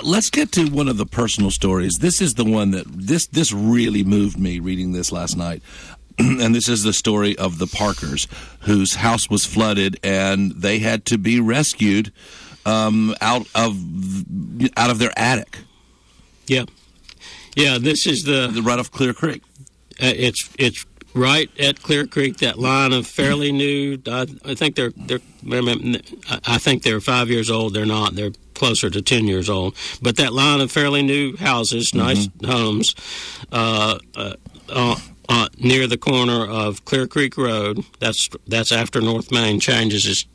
Let's get to one of the personal stories. This is the one that this really moved me reading this last night. And this is the story of the Parkers, whose house was flooded, and they had to be rescued out of their attic. Yeah. This is the right off Clear Creek. It's right at Clear Creek. That line of fairly new. I think they're 5 years old. They're not. They're closer to 10 years old. But that line of fairly new houses, nice homes, near the corner of Clear Creek Road. That's after North Main changes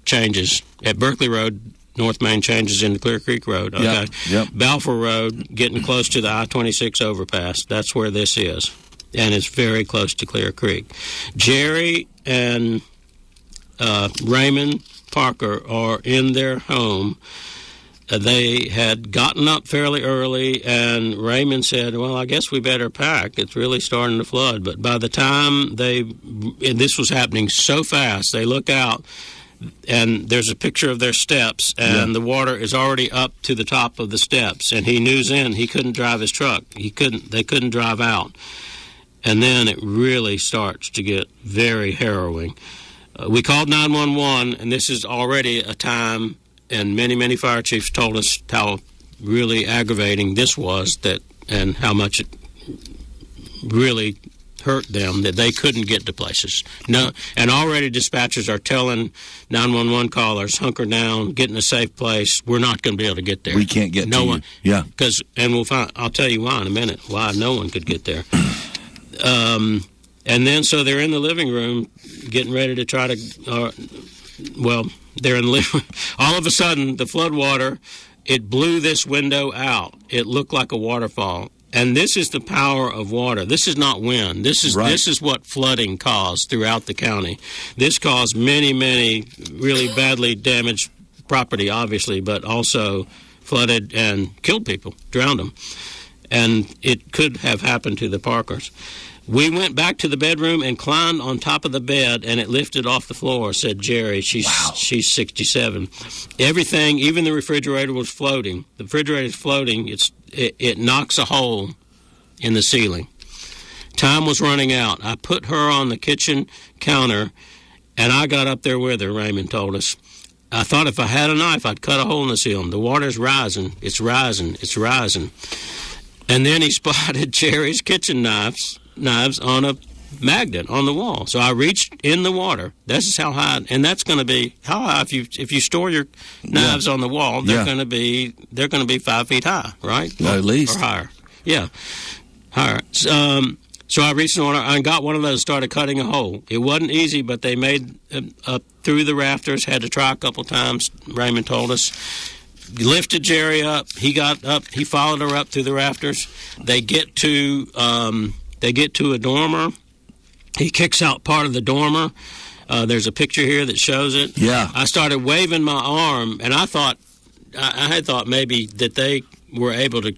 at Berkeley Road. North Main changes into Clear Creek Road. Okay. Yep. Balfour Road, getting close to the I-26 overpass. That's where this is, and it's very close to Clear Creek. Jerry and Raymond Parker are in their home. They had gotten up fairly early, and Raymond said, well, I guess we better pack. It's really starting to flood. But by the time and this was happening so fast, they look out, and there's a picture of their steps, and the water is already up to the top of the steps. And he knew then he couldn't drive his truck. They couldn't drive out. And then it really starts to get very harrowing. We called 911, and this is already a time, and many, many fire chiefs told us how really aggravating this was, and how much it really hurt them that they couldn't get to places. No, and already dispatchers are telling 911 callers, hunker down, get in a safe place. We're not going to be able to get there. We can't get to one. You. Yeah. And we'll find. I'll tell you why in a minute. Why no one could get there. And then so they're in the living room, getting ready to try to. They're in the living room. All of a sudden, the flood water, it blew this window out. It looked like a waterfall. And this is the power of water. This is not wind. This is what flooding caused throughout the county. This caused many, many really badly damaged property, obviously, but also flooded and killed people, drowned them. And it could have happened to the Parkers. We went back to the bedroom and climbed on top of the bed, and it lifted off the floor, said Jerry. She's 67. Everything, even the refrigerator was floating. The refrigerator's floating. It knocks a hole in the ceiling. Time was running out. I put her on the kitchen counter, and I got up there with her, Raymond told us. I thought if I had a knife, I'd cut a hole in the ceiling. The water's rising. It's rising. It's rising. And then he spotted Jerry's kitchen knives on a magnet on the wall. So I reached in the water. This is how high, and that's going to be how high. If you store your knives on the wall, they're going to be 5 feet high, right? At least or higher. Yeah, higher. So I reached in the water and got one of those. Started cutting a hole. It wasn't easy, but they made up through the rafters. Had to try a couple times. Raymond told us. Lifted Jerry up. He got up. He followed her up through the rafters. They get to a dormer. He kicks out part of the dormer. There's a picture here that shows it. Yeah. I started waving my arm, and I had thought maybe that they were able to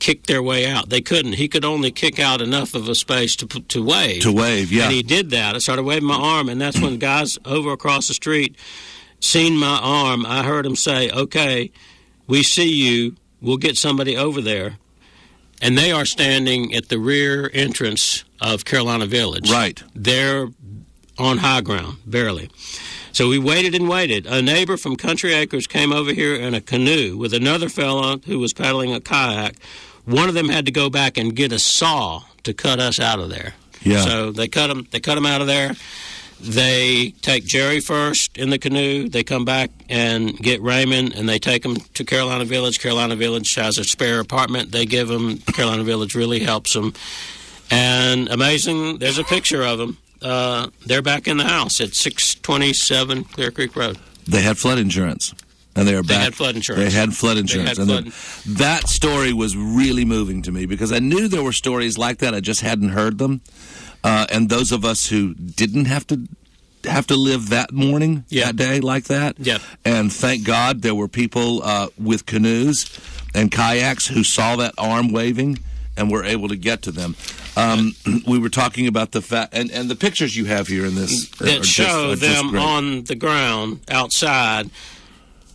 kick their way out. They couldn't. He could only kick out enough of a space to wave. To wave, yeah. And he did that. I started waving my arm, and that's when guys over across the street seen my arm. I heard him say, "Okay, we see you. We'll get somebody over there." And they are standing at the rear entrance of Carolina Village. Right. They're on high ground, barely. So we waited and waited. A neighbor from Country Acres came over here in a canoe with another fellow who was paddling a kayak. One of them had to go back and get a saw to cut us out of there. Yeah. So they cut him out of there. They take Jerry first in the canoe. They come back and get Raymond, and they take him to Carolina Village. Carolina Village has a spare apartment. They give him. Carolina Village really helps them. And amazing, there's a picture of them. They're back in the house at 627 Clear Creek Road. They had flood insurance. And they are back. They had flood insurance. They had flood insurance. That story was really moving to me because I knew there were stories like that. I just hadn't heard them. And those of us who didn't have to live that morning, that day like that. Yeah. And thank God there were people with canoes and kayaks who saw that arm waving and were able to get to them. We were talking about the fact, and the pictures you have here in this that show them on the ground outside.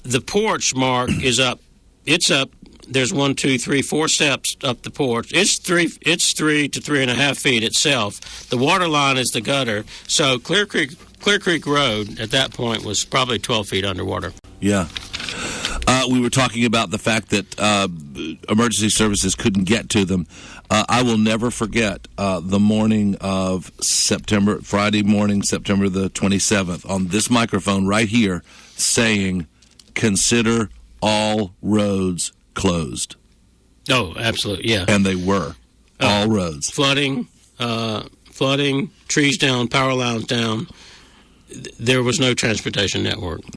The porch, Mark, is up. It's up there's 1, 2, 3, 4 steps up the porch. It's 3 to 3.5 feet itself. The water line is the gutter. So Clear Creek Road at that point was probably 12 feet underwater. Yeah. We were talking about the fact that emergency services couldn't get to them. I will never forget the morning of Friday morning, September the 27th, on this microphone right here, saying, consider all roads closed. Oh, absolutely, yeah. And they were. All roads. Flooding, trees down, power lines down. There was no transportation network.